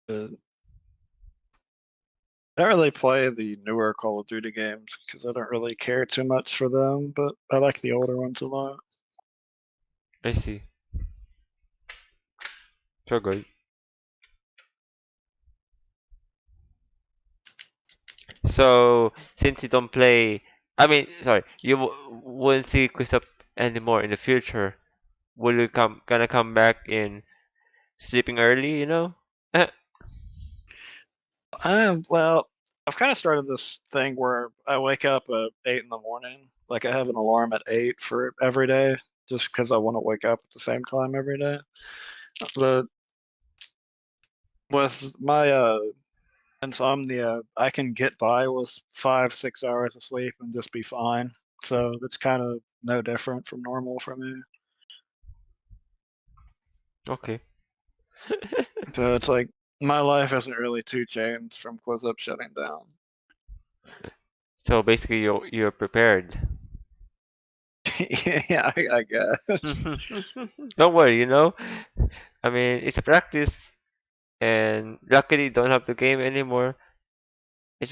Uh, I don't really play the newer Call of Duty games because I don't really care too much for them, but I like the older ones a lot. I see. So good. So since you don't play, I mean, sorry, you won't see Quizup anymore in the future. Will you gonna come back in sleeping early? You know? Well, I've kind of started this thing where I wake up at 8 in the morning. Like I have an alarm at 8 for every day, just because I want to wake up at the same time every day. But with my insomnia, I can get by with 5, 6 hours of sleep and just be fine. So it's kind of no different from normal for me. Okay. So it's like my life isn't really too changed from Quizup shutting down. So basically, you're prepared. Yeah, I guess. Don't worry, you know. I mean, it's a practice, and luckily, you don't have the game anymore.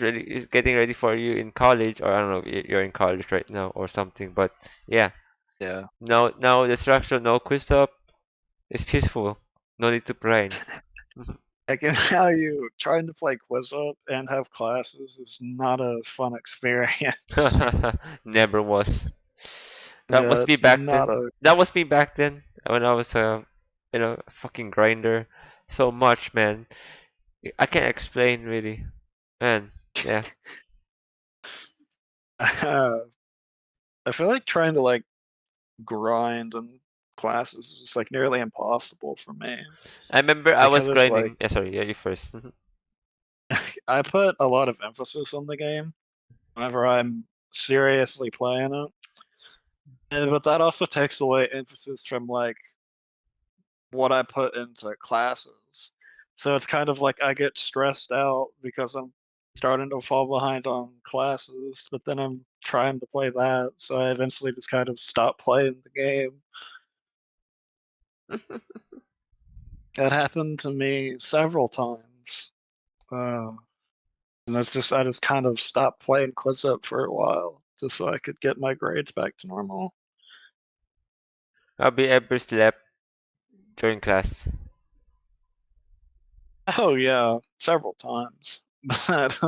is getting ready for you in college, or I don't know, you're in college right now or something. But yeah, Yeah. now the structure, no quiz up, it's peaceful. No need to grind. I can tell you, trying to play Quizup and have classes is not a fun experience. Never was. That Yeah, was me it's back not then. a. That was me back then when I was a fucking grinder. So much, man. I can't explain really, man. Yeah. I feel like trying to like grind and classes is just like nearly impossible for me I remember I was because it's like grinding. Yeah, sorry. Yeah, you first. I put a lot of emphasis on the game whenever I'm seriously playing it. But that also takes away emphasis from like what I put into classes. So it's kind of like I get stressed out because I'm starting to fall behind on classes, but then I'm trying to play that, so I eventually just kind of stop playing the game. That happened to me several times. Uh, and that's just I just kind of stopped playing Quizup for a while just so I could get my grades back to normal. Have you ever slept during class? Oh yeah, several times. But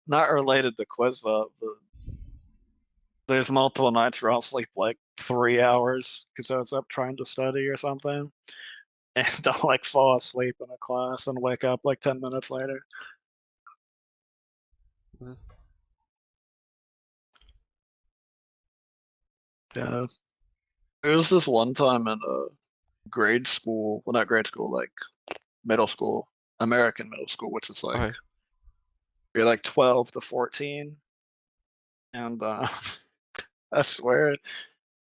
not related to Quizup, but there's multiple nights where I'll sleep like 3 hours because I was up trying to study or something, and I'll like fall asleep in a class and wake up like 10 minutes later. Mhm. Yeah, there was this one time in grade school, well not grade school, like middle school, American middle school, which is like Okay. you're like 12 to 14, and I swear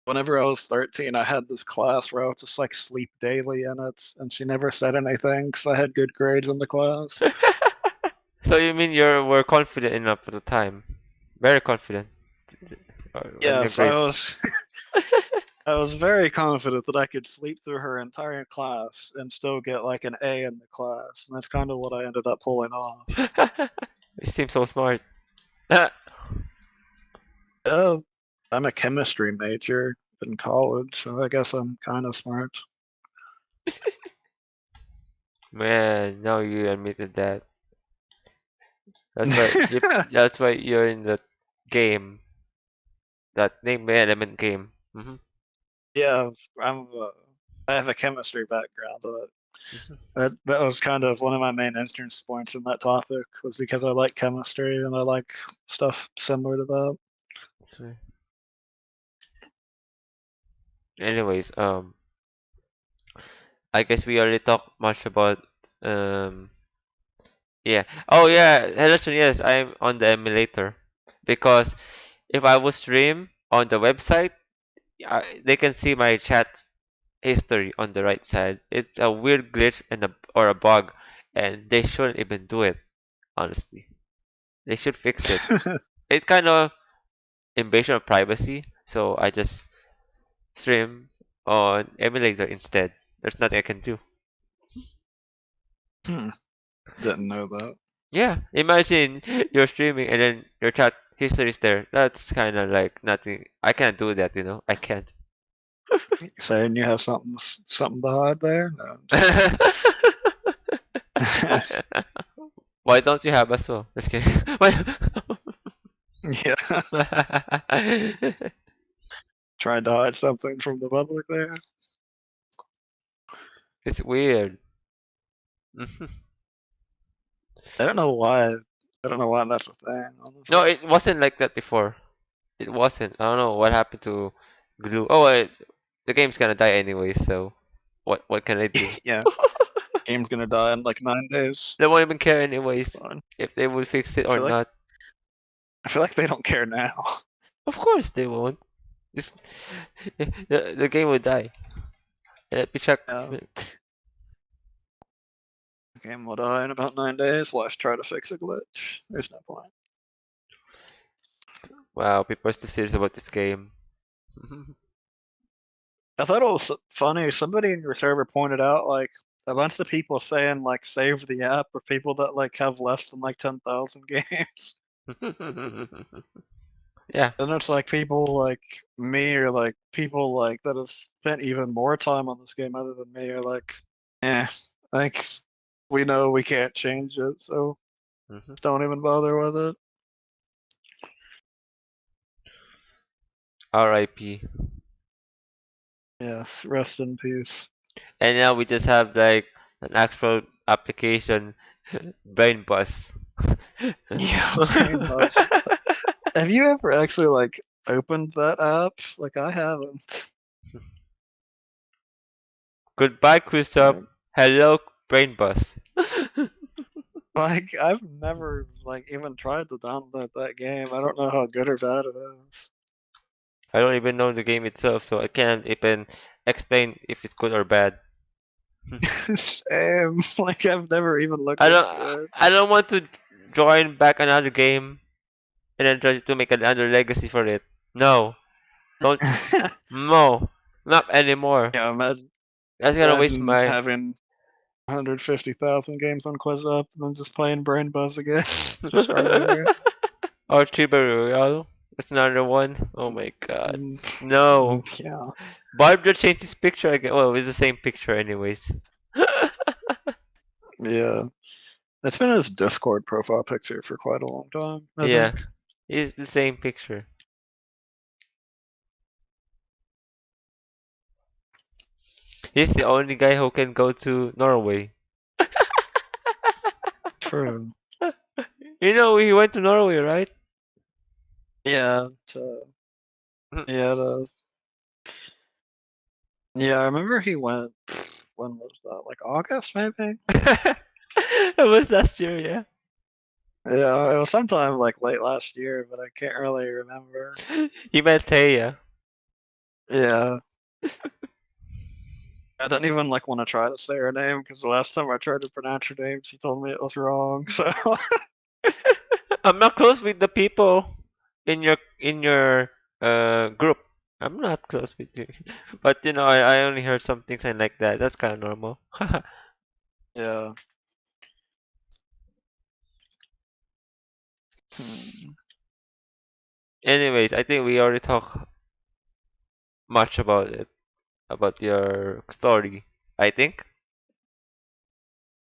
whenever I was 13, I had this class where I would just like sleep daily in it, and she never said anything because I had good grades in the class. So you mean you were confident enough at the time? Very confident on your Yes, grade. I was very confident that I could sleep through her entire class and still get like an A in the class, and that's kind of what I ended up pulling off. You seem so smart. Yeah, I'm a chemistry major in college, so I guess I'm kind of smart. Man, now you admitted that. That's why you're in the game. That name element game. Yeah, I'm. I have a chemistry background. Mhm. That was kind of one of my main entrance points in that topic was because I like chemistry and I like stuff similar to that. So, anyways, I guess we already talked much about um yeah. Oh yeah, hello, yes, I'm on the emulator because if I would stream on the website, they can see my chat history on the right side. It's a weird glitch or a bug, and they shouldn't even do it. Honestly, they should fix it. It's kind of invasion of privacy, so I just stream on emulator instead. There's nothing I can do. Hmm, didn't know that. Yeah, imagine you're streaming and then your chat history is there. That's kind of like nothing. I can't do that, I can't. Saying you have something to hide there? No, I'm just kidding. Why don't you have as well? Just kidding. Why- Yeah, trying to hide something from the public there. It's weird. Mhm. I don't know why. I don't know why that's a thing, No, honestly. it wasn't like that before. It wasn't. I don't know what happened to Glue. Oh, the game's gonna die anyway, so what can I do? Yeah, game's gonna die in like 9 days. They won't even care It's anyways fine. if they will fix it I or feel like not. I feel like they don't care now. Of course they won't. This, the game will die. Let me check. Yeah, game will die in about 9 days. Let's try to fix a glitch. There's no point. Wow, people are still serious about this game. I thought it was funny. Somebody in your server pointed out like a bunch of people saying like save the app are people that like have less than like 10,000 games. Yeah. And it's like people like me or like people like that have spent even more time on this game other than me are like, eh, like we know we can't change it, so Mhm. don't even bother with it. R.I.P. Yes, rest in peace. And now we just have like an actual application, Brain Bus. Yeah, brain buzz. Have you ever actually like opened that app? Like I haven't. Goodbye, Quizup. Like, Hello, Brain Bus. like I've never like even tried to download that game. I don't know how good or bad it is. I don't even know the game itself, so I can't even explain if it's good or bad. Same. Like I've never even looked I don't into I don't want to join back another game and then try to make another legacy for it. No, don't. it. No, not anymore. Yeah, imagine That's gonna waste imagine my. having 150,000 games on Quizup and then just playing Brain Buzz again. Just start over. Or Chiba Royale. That's another one. Oh my god. Mm, No. yeah, Barb just changed his picture again. Well, it's the same picture anyways. yeah. It's been his Discord profile picture for quite a long time, I Yeah. think. It's the same picture. He's the only guy who can go to Norway. True. You know, he went to Norway, right? Yeah, yeah, yeah, I remember he went, when was that? Like August, maybe? That was last year, yeah. Yeah, it was sometime like late last year, but I can't really remember. He met Taya. Yeah, I didn't even like want to try to say her name because the last time I tried to pronounce her name, she told me it was wrong. So I'm not close with the people in your group. I'm not close with you. But you know, I only heard some things and like that. That's kinda normal. yeah. Hmm. Anyways, I think we already talked much about it. About your story. I think.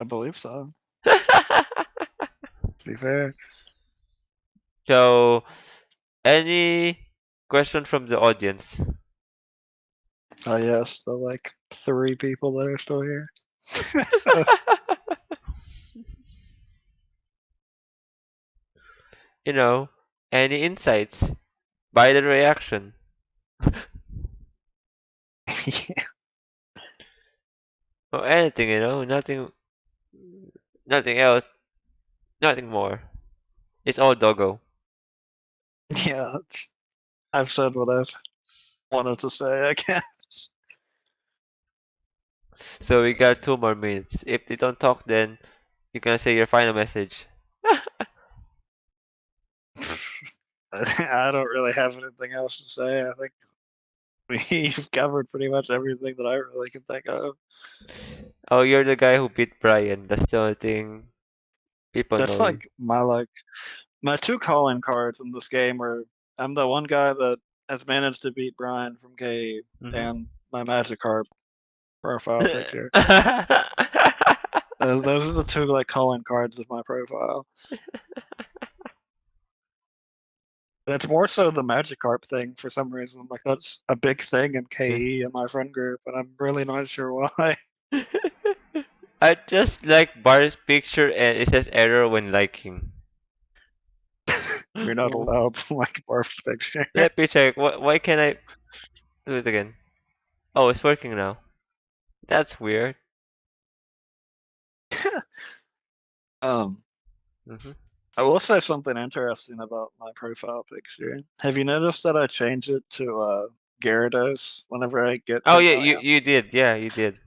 I believe so. To be fair. So any question from the audience? Oh yes, the like three people that are still here. You know, any insights? By the reaction. Yeah. Or anything, you know, nothing else, nothing more. It's all doggo. Yeah, I've said what I've wanted to say, I guess. So we got 2 more minutes. If they don't talk, then you can say your final message. I don't really have anything else to say. I think we've covered pretty much everything that I really can think of. Oh, you're the guy who beat Brian. That's the only thing people That's know you. like my two calling cards in this game are I'm the one guy that has managed to beat Brian from Cave Hmm. and my Magikarp profile picture. Those are the two like calling cards of my profile. And it's more so the Magikarp thing for some reason. Like that's a big thing in KE in my friend group, and I'm really not sure why. I just like Bar's picture and it says error when liking. You're not allowed to like Barb's picture. Let me check. Why can't I do it again? Oh, it's working now. That's weird. um, Hmm. I will say something interesting about my profile picture. Have you noticed that I change it to Gyarados whenever I get Oh 10 yeah, you million? you did. Yeah, you did.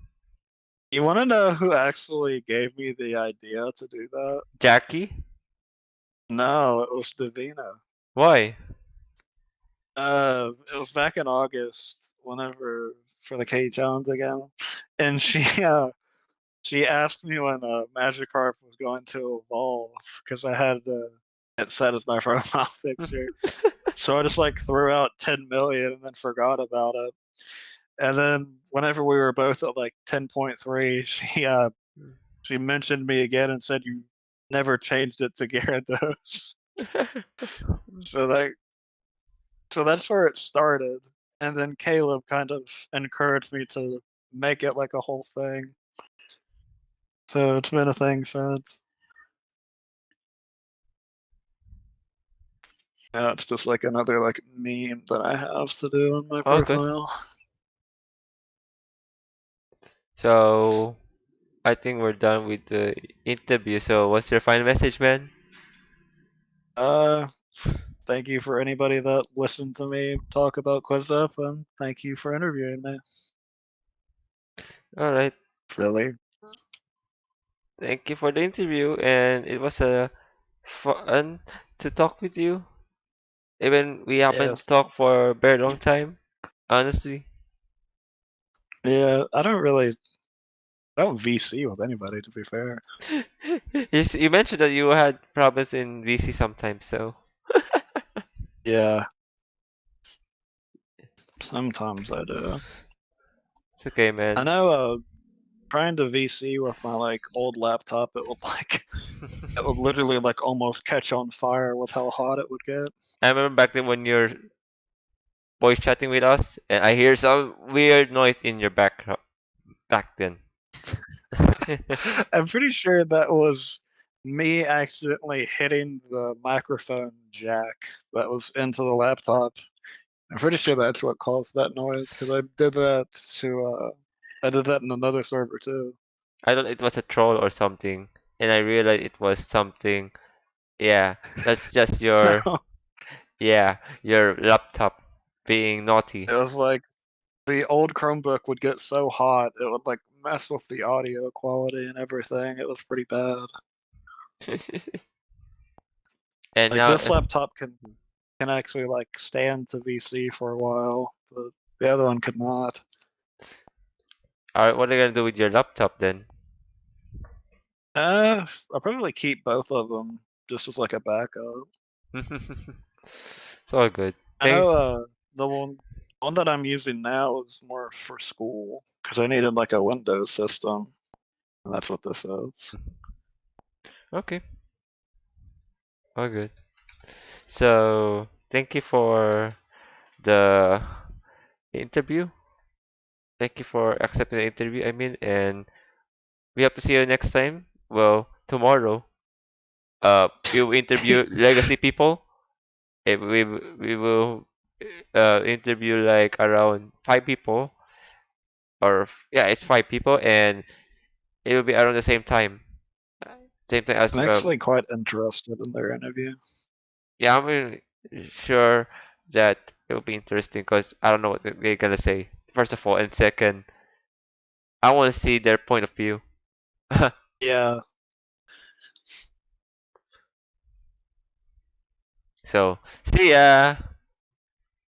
You want to know who actually gave me the idea to do that? Jackie? No, it was Davina. Why? It was back in August, whenever for the K challenge again, and she she asked me when Magikarp was going to evolve because I had it set as my profile picture. So I just like threw out 10 million and then forgot about it. And then whenever we were both at like 10.3, she mentioned me again and said you never changed it to Gyarados. So that so that's where it started. And then Caleb kind of encouraged me to make it like a whole thing. So it's been a thing since. Yeah, it's just like another like meme that I have to do on my Oh, good. profile. So I think we're done with the interview. So what's your final message, man? Uh, Thank you for anybody that listened to me talk about Quizup, and thank you for interviewing me. All right. Really? Thank you for the interview, and it was a fun to talk with you. Even we haven't Yes. talked for a very long time, honestly. Yeah, I don't VC with anybody, to be fair. You mentioned that you had problems in VC sometimes, so Yeah, sometimes I do. it's okay, I man. know, trying to VC with my like old laptop, it would literally like almost catch on fire with how hot it would get. I remember back then when you're voice chatting with us, and I hear some weird noise in your background back then. I'm pretty sure that was me accidentally hitting the microphone jack that was into the laptop. I'm pretty sure that's what caused that noise because I did that in another server too. I thought it was a troll or something, and I realized it was something. Yeah, that's just your No, yeah your laptop being naughty. it was like the old Chromebook would get so hot it would like mess with the audio quality and everything. It was pretty bad. And Like now, this laptop can actually like stand to VC for a while, but the other one could not. what are you gonna do with your laptop then? I'll probably keep both of them just as like a backup. It's all good. I know Thanks. the one that I'm using now is more for school because I needed like a Windows system, and that's what this is. Okay, all good. So thank you for the interview. Thank you for accepting the interview. I mean, and we have to see you next time. Well, tomorrow. We will interview legacy people. We will interview like around 5 people, or yeah, it's 5 people, and it will be around the same time. Same time as I'm actually quite interested in their interview. yeah, I'm really sure that it will be interesting because I don't know what they're gonna say. First of all, and second, I want to see their point of view. Yeah, So, see ya.